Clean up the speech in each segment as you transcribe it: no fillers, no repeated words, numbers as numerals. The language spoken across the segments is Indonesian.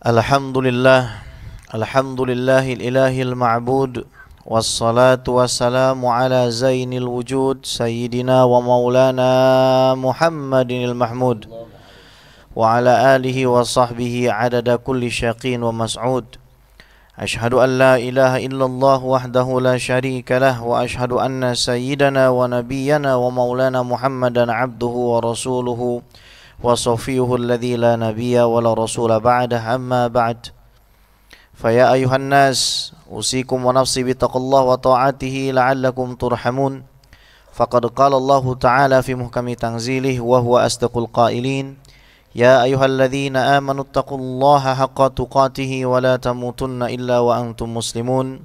Alhamdulillah, Alhamdulillahil ilahil ma'bud, wassalatu wassalamu ala zainil wujud, Sayyidina wa maulana Muhammadinil mahmud, wa ala alihi wa sahbihi adada kulli syaqin wa mas'ud. Ashhadu an la ilaha illallah wahdahu la syarika lah, wa ashhadu anna sayyidana wa nabiyyana wa maulana Muhammadan abduhu wa rasuluhu wa safiyuhu alladhi la nabiyya wa la rasula ba'dah, amma ba'd. Faya ayuhan nas, usikum wa nafsi bitaqallah wa ta'atihi la'allakum turhamun. Faqad qala Allah ta'ala fi muhkami tanzilih wa huwa asdaqul qailin. Ya ayyuhalladzina amanu taqullaha haqqa tuqatihi wa la tamutunna illa wa antum muslimun.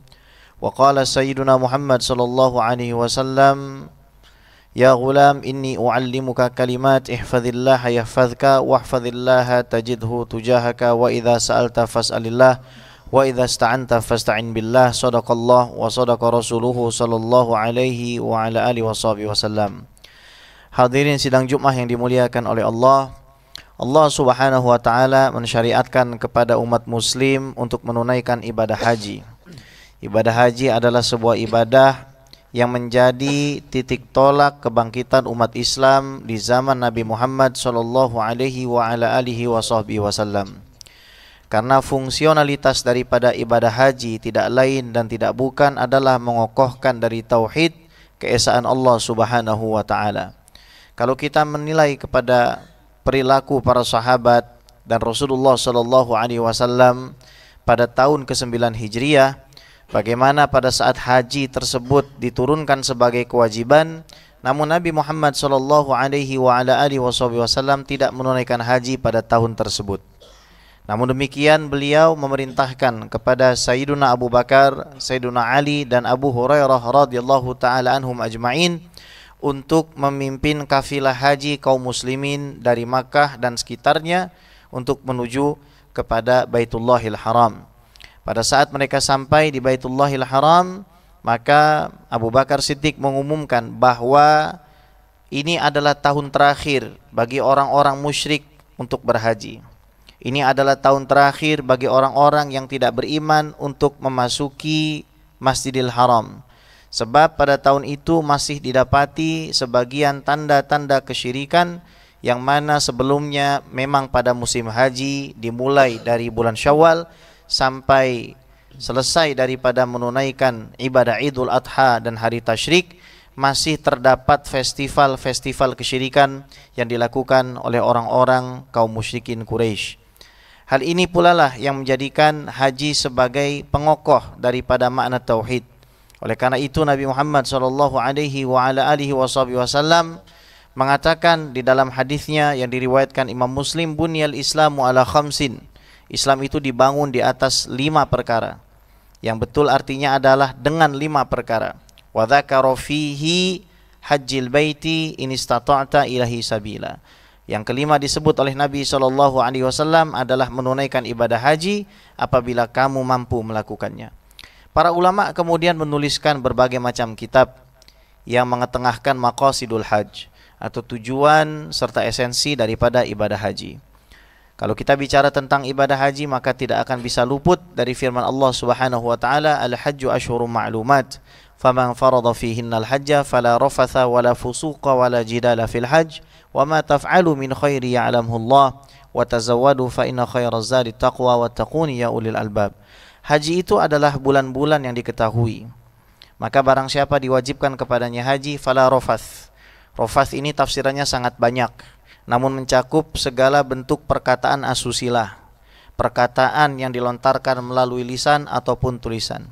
Wa qala sayyiduna Muhammad sallallahu alaihi wasallam, Ya ghulam inni u'allimuka kalimat ihfazillaha yahfazka wahfazillaha tajidhu tujahaka wa idza sa'alta fas'alillah wa idza ista'anta fasta'in billah. Shadaqallah wa shadaqa rasuluhu sallallahu alaihi wa ala alihi wasallam. Hadirin sidang Jumat yang dimuliakan oleh Allah. Allah Subhanahu wa taala mensyariatkan kepada umat muslim untuk menunaikan ibadah haji. Ibadah haji adalah sebuah ibadah yang menjadi titik tolak kebangkitan umat Islam di zaman Nabi Muhammad sallallahu alaihi wa ala alihi wasallam. Karena fungsionalitas daripada ibadah haji tidak lain dan tidak bukan adalah mengokohkan dari tauhid keesaan Allah Subhanahu wa taala. Kalau kita menilai kepada perilaku para sahabat dan Rasulullah sallallahu alaihi wasallam pada tahun ke-9 Hijriah, bagaimana pada saat haji tersebut diturunkan sebagai kewajiban, namun Nabi Muhammad sallallahu alaihi wa ala alihi wasallam tidak menunaikan haji pada tahun tersebut. Namun demikian beliau memerintahkan kepada Sayyiduna Abu Bakar, Sayyiduna Ali dan Abu Hurairah radhiyallahu taala anhum ajma'in untuk memimpin kafilah haji kaum muslimin dari Makkah dan sekitarnya untuk menuju kepada Baitullahil Haram. Pada saat mereka sampai di Baitullahil Haram, maka Abu Bakar Siddiq mengumumkan bahwa ini adalah tahun terakhir bagi orang-orang musyrik untuk berhaji. Ini adalah tahun terakhir bagi orang-orang yang tidak beriman untuk memasuki Masjidil Haram. Sebab pada tahun itu masih didapati sebagian tanda-tanda kesyirikan yang mana sebelumnya memang pada musim haji dimulai dari bulan Syawal sampai selesai daripada menunaikan ibadah Idul Adha dan hari tasyrik, masih terdapat festival-festival kesyirikan yang dilakukan oleh orang-orang kaum musyrikin Quraisy. Hal ini pula lah yang menjadikan haji sebagai pengokoh daripada makna tauhid. Oleh karena itu Nabi Muhammad sallallahu alaihi wa ala alihi wasallam mengatakan di dalam hadisnya yang diriwayatkan Imam Muslim, bunyal Islamu ala khamsin. Islam itu dibangun di atas 5 perkara. Yang betul artinya adalah dengan 5 perkara. Wa dzakara fihi hajjil baiti in istata'ta ilahi sabila. Yang kelima disebut oleh Nabi sallallahu alaihi wasallam adalah menunaikan ibadah haji apabila kamu mampu melakukannya. Para ulama kemudian menuliskan berbagai macam kitab yang mengetengahkan maqasidul hajj atau tujuan serta esensi daripada ibadah haji. Kalau kita bicara tentang ibadah haji, maka tidak akan bisa luput dari firman Allah Subhanahu wa taala, Al-hajju asyhurum ma'lumat, faman farada fihinnal hajja fala rafatha wala fusuqa wala jidala fil hajj, wa ma taf'alu min khairi ya'lamhu Allah, wa tazawwadu fa inna khairaz zadi taqwa wattaquni ya ulil albab. Haji itu adalah bulan-bulan yang diketahui. Maka barang siapa diwajibkan kepadanya haji, fala rafath. Rafath ini tafsirannya sangat banyak, namun mencakup segala bentuk perkataan asusila, perkataan yang dilontarkan melalui lisan ataupun tulisan.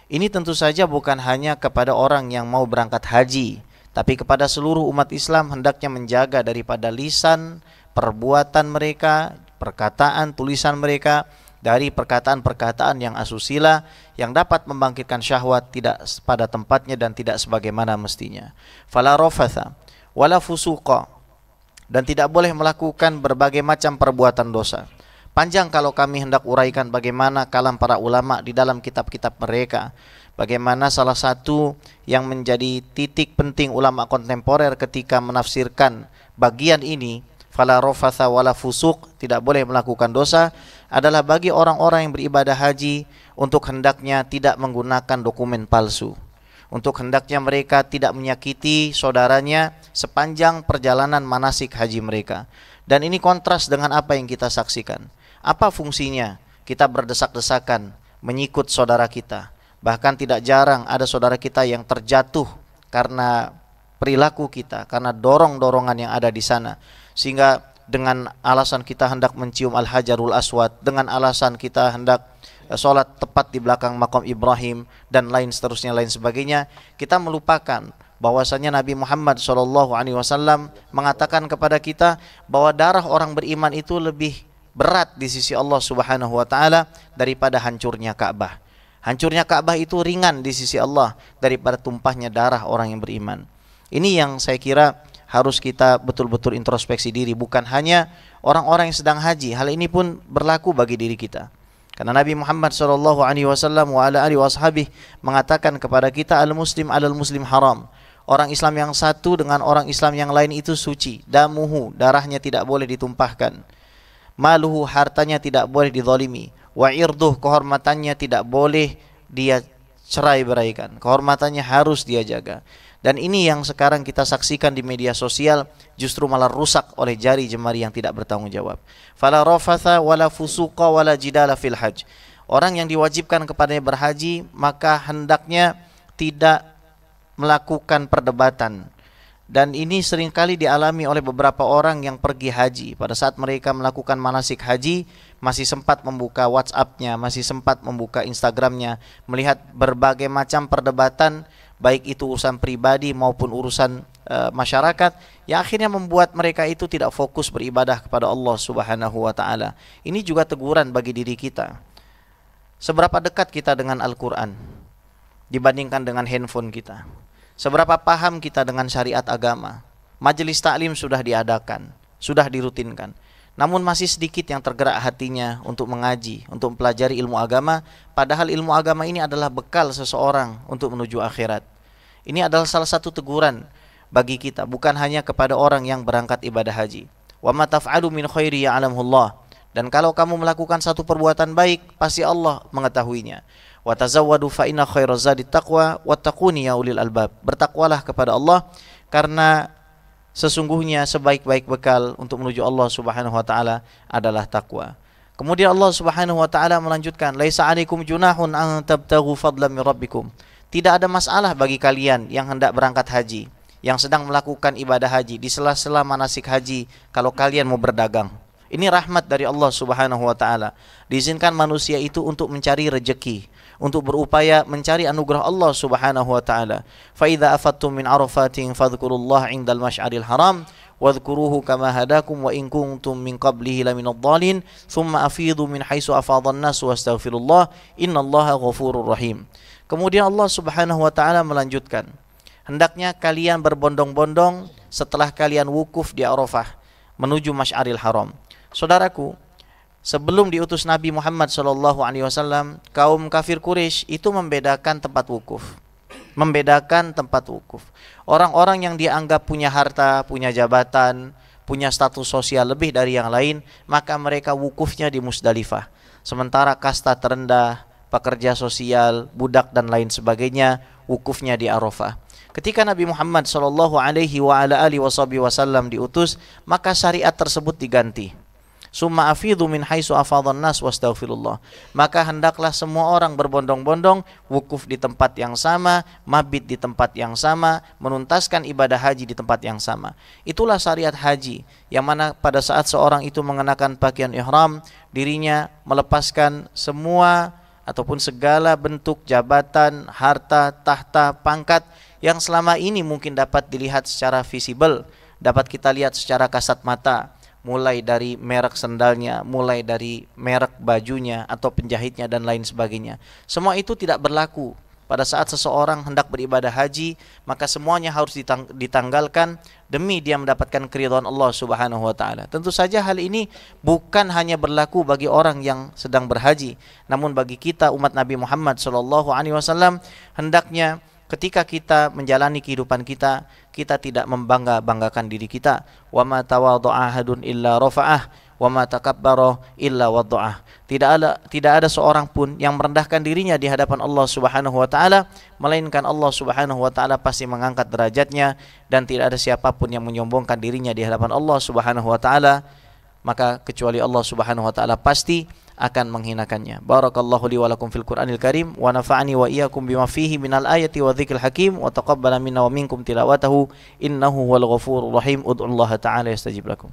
Ini tentu saja bukan hanya kepada orang yang mau berangkat haji, tapi kepada seluruh umat Islam hendaknya menjaga daripada lisan, perbuatan mereka, perkataan, tulisan mereka dari perkataan-perkataan yang asusila yang dapat membangkitkan syahwat tidak pada tempatnya dan tidak sebagaimana mestinya. Fala rafatha wala fusuqa, dan tidak boleh melakukan berbagai macam perbuatan dosa. Panjang kalau kami hendak uraikan bagaimana kalam para ulama di dalam kitab-kitab mereka. Bagaimana salah satu yang menjadi titik penting ulama kontemporer ketika menafsirkan bagian ini, fala rafatha wala fusuq, tidak boleh melakukan dosa, adalah bagi orang-orang yang beribadah haji untuk hendaknya tidak menggunakan dokumen palsu. Untuk hendaknya mereka tidak menyakiti saudaranya sepanjang perjalanan manasik haji mereka. Dan ini kontras dengan apa yang kita saksikan. Apa fungsinya kita berdesak-desakan menyikut saudara kita? Bahkan tidak jarang ada saudara kita yang terjatuh karena perilaku kita, karena dorong-dorongan yang ada di sana. Sehingga dengan alasan kita hendak mencium Al-Hajarul Aswad, dengan alasan kita hendak sholat tepat di belakang makam Ibrahim dan lain seterusnya, lain sebagainya, kita melupakan bahwasanya Nabi Muhammad SAW mengatakan kepada kita bahwa darah orang beriman itu lebih berat di sisi Allah Subhanahu wa taala daripada hancurnya Ka'bah. Hancurnya Ka'bah itu ringan di sisi Allah daripada tumpahnya darah orang yang beriman. Ini yang saya kira harus kita betul-betul introspeksi diri, bukan hanya orang-orang yang sedang haji. Hal ini pun berlaku bagi diri kita. Karena Nabi Muhammad SAW mengatakan kepada kita, al-muslim alal muslim haram. Orang Islam yang satu dengan orang Islam yang lain itu suci. Damuhu, darahnya tidak boleh ditumpahkan. Maluhu, hartanya tidak boleh dizalimi. Wa irduh, kehormatannya tidak boleh dia cerai beraikan. Kehormatannya harus dia jaga. Dan ini yang sekarang kita saksikan di media sosial justru malah rusak oleh jari jemari yang tidak bertanggung jawab. Fala rafatha wala fusuqa wala jidala fil hajj. Orang yang diwajibkan kepadanya berhaji maka hendaknya tidak melakukan perdebatan. Dan ini seringkali dialami oleh beberapa orang yang pergi haji. Pada saat mereka melakukan manasik haji, masih sempat membuka WhatsApp-nya, masih sempat membuka Instagram-nya, melihat berbagai macam perdebatan, baik itu urusan pribadi maupun urusan masyarakat, yang akhirnya membuat mereka itu tidak fokus beribadah kepada Allah Subhanahu wa taala. Ini juga teguran bagi diri kita. Seberapa dekat kita dengan Al-Qur'an dibandingkan dengan handphone kita? Seberapa paham kita dengan syariat agama? Majelis taklim sudah diadakan, sudah dirutinkan. Namun masih sedikit yang tergerak hatinya untuk mengaji, untuk mempelajari ilmu agama, padahal ilmu agama ini adalah bekal seseorang untuk menuju akhirat. Ini adalah salah satu teguran bagi kita, bukan hanya kepada orang yang berangkat ibadah haji. Wa ma taf'alu min khairi ya'lamullah. Dan kalau kamu melakukan satu perbuatan baik, pasti Allah mengetahuinya. Wa tazawwadu fa inna khairaz zadi taqwa wattaquni ya ulil albab. Bertakwalah kepada Allah karena sesungguhnya sebaik-baik bekal untuk menuju Allah Subhanahu wa taala adalah takwa. Kemudian Allah Subhanahu wa taala melanjutkan, laisa 'alaikum junahun an tabtaghu fadlan min rabbikum. Tidak ada masalah bagi kalian yang hendak berangkat haji, yang sedang melakukan ibadah haji, di sela-sela manasik haji, kalau kalian mau berdagang. Ini rahmat dari Allah Subhanahu wa taala. Diizinkan manusia itu untuk mencari rezeki, untuk berupaya mencari anugerah Allah Subhanahu wa taala. Fa idza afattum min arafatin fadhkurullaha 'indal masy'aril haram wadhkuruhu kama hadakum wa in kuntum min qablihi laminadh dhalin thumma afidu min haitsu afadhan nas wastaghfirullah innallaha ghafurur rahim. Kemudian Allah Subhanahu wa taala melanjutkan, hendaknya kalian berbondong-bondong setelah kalian wukuf di Arafah menuju Masy'aril Haram. Saudaraku, sebelum diutus Nabi Muhammad SAW, kaum kafir Quraisy itu membedakan tempat wukuf. Membedakan tempat wukuf. Orang-orang yang dianggap punya harta, punya jabatan, punya status sosial lebih dari yang lain, maka mereka wukufnya di Musdalifah. Sementara kasta terendah, pekerja sosial, budak dan lain sebagainya, wukufnya di Arafah. Ketika Nabi Muhammad SAW diutus, maka syariat tersebut diganti. Summa afidhu min haitsu afadhan nas wastaghfirullah. Maka hendaklah semua orang berbondong-bondong wukuf di tempat yang sama, mabit di tempat yang sama, menuntaskan ibadah haji di tempat yang sama. Itulah syariat haji, yang mana pada saat seorang itu mengenakan pakaian ihram, dirinya melepaskan semua ataupun segala bentuk jabatan, harta, tahta, pangkat yang selama ini mungkin dapat dilihat secara visible, dapat kita lihat secara kasat mata, mulai dari merek sendalnya, mulai dari merek bajunya atau penjahitnya dan lain sebagainya. Semua itu tidak berlaku pada saat seseorang hendak beribadah haji, maka semuanya harus ditanggalkan demi dia mendapatkan keridhaan Allah Subhanahu wa taala. Tentu saja hal ini bukan hanya berlaku bagi orang yang sedang berhaji, namun bagi kita umat Nabi Muhammad SAW, hendaknya ketika kita menjalani kehidupan kita, kita tidak membangga-banggakan diri kita. Wa ma tawadha'a ahadun illa rafa'ah wa ma takabbara illa wada'ah. Tidak ada seorang pun yang merendahkan dirinya di hadapan Allah Subhanahu wa taala, melainkan Allah Subhanahu wa taala pasti mengangkat derajatnya, dan tidak ada siapapun yang menyombongkan dirinya di hadapan Allah Subhanahu wa taala, maka kecuali Allah Subhanahu wa taala pasti akan menghinakannya. Barakallahu li wa lakum fil Qur'anil Karim wa nafa'ani wa iyyakum bima fihi minal ayati wa dzikril hakim wa taqabbala minna wa minkum tilawatahu innahu huwal ghafurur rahim. Ud'ullaha ta'ala yastajib lakum.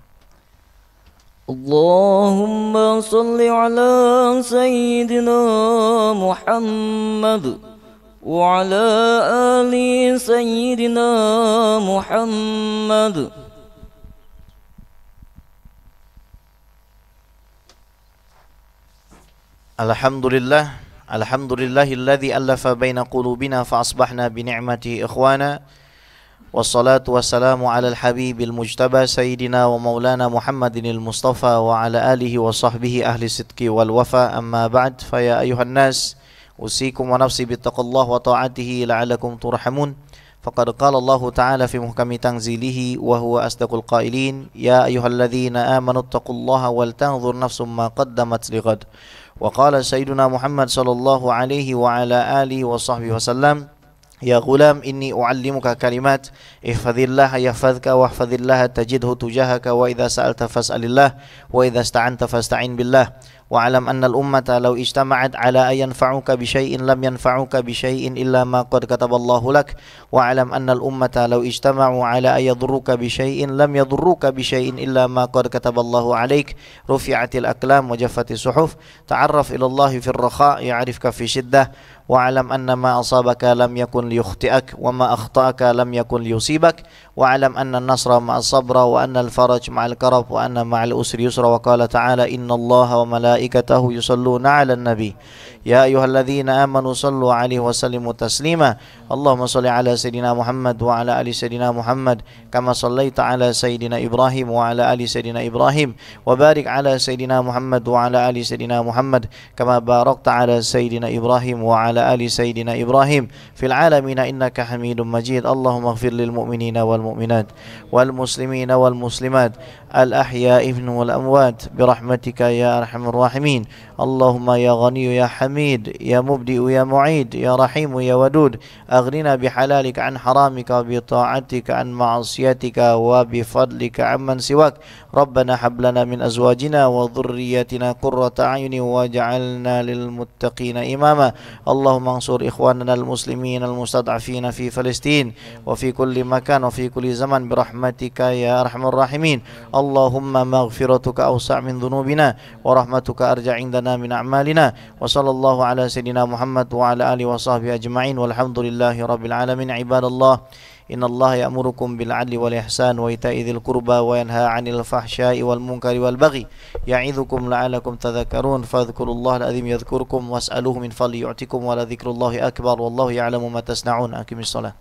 Allahumma salli ala sayyidina Muhammad wa ala ali sayyidina Muhammad. Alhamdulillahilladzi allafa baina qulubina fa asbahna bi ni'mati ikhwana. Wassalatu wassalamu ala al-habibil mujtaba sayyidina wa maulana Muhammadinil Mustafa wa ala alihi wa sahbihi ahli sidqi wal wafa. Amma ba'd, fa ya ayuhan nas usikum wa nafsi bittaqallah wa ta'atihi la'allakum turhamun. Faqad qala Allah ta'ala fi muhkami tanzilihi wa huwa asdaqul qailin, ya ayyuhalladzina amanu taqullaha wal tanzur nafsum ma qaddamat lighad. Wa qala sayyiduna Muhammad sallallahu alaihi wa ala alihi wa sahbihi wasallam, ya ghulam inni uallimuka kalimat ihfadhillaha yahfadhka wahfadhillaha tajidhu tujahaka wa idha sa'alta fas'alillah wa idha ista'anta fasta'in billah. Wa'alam anna al-ummata law ijtama'at ala an yanfa'uka bi syai'in lam yanfa'uka bi syai'in illa ma qad kataballahu lak. Wa'alam anna al-ummata law ijtama'u ala an yadurruka bi syai'in lam yadurruka bi syai'in illa ma qad kataballahu alaik. Rufi'atil aqlam wa jaffatis suhuf. Ta'arraf ila Allah fi ar-rakha' ya'rifka fi shiddah. Wa'alam anna ma asabaka lam yakun liyukhti'ak wa ma akhta'aka lam yakun liyusibak. Wa'alam anna an-nasra ma'as sabra wa anna al-faraj ma'al karab wa anna ma'al usri yusra. Wa qala ta'ala inna Allaha wa malaikatahu yusalluna 'alan nabi ya ayyuhalladzina amanu sallu 'alaihi wa sallimu taslima. Allahumma shalli 'ala sayidina Muhammad wa 'ala ali sayidina Muhammad kama shallaita 'ala sayidina Ibrahim wa 'ala ali sayidina Ibrahim wa barik 'ala sayidina Muhammad wa 'ala ali sayidina Muhammad kama barakta 'ala sayidina Ibrahim wa 'ala ali sayidina Ibrahim fil 'alamin innaka Hamidum Majid. Allahumma ighfir lil mu'minina wal mu'minat wal muslimina wal muslimat al ahya'i wal amwat bi rahmatika ya arhamar rahimin. Allahumma ya Ghani ya Hamid ya Mubdi ya Mu'id ya Rahim ya Wadud, aghnina bihalalika an haramika wa bi ta'atika an ma'asiyatika wa bi fadlika amman siwak. Rabbana hab lana min azwajina wa dhurriyyatina qurrata a'yunin waj'alna lil muttaqina imama. Allahumma ansur ikhwanana al muslimin al mustad'afina fi Palestin wa fi kulli makan wa fi kulli zaman bi rahmatika ya arhamar rahimin. Allahumma maghfiratuka awsa' min dhunubina wa rahmatuka arja' indana min a'malina. Wa sallallahu ala sayyidina Muhammad wa ala alihi wa sahbihi ajma'in walhamdulillahi rabbil alamin. Ibadallah, inna Allah ya'murukum bil 'adli wal ihsan wa ita'i dzil qurba wa yanha 'anil fahsya'i wal munkari wal baghi ya'idzukum la'allakum tadhakkarun. Fadhkurullaha al-'azim yadhkurkum was'aluhu min fadli yu'tikum wa la dzikrullahi akbar wallahu ya'lamu ma tasna'un. Aqimis shalah.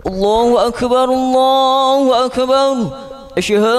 Allahu akbar, Allahu akbar. Asyhadu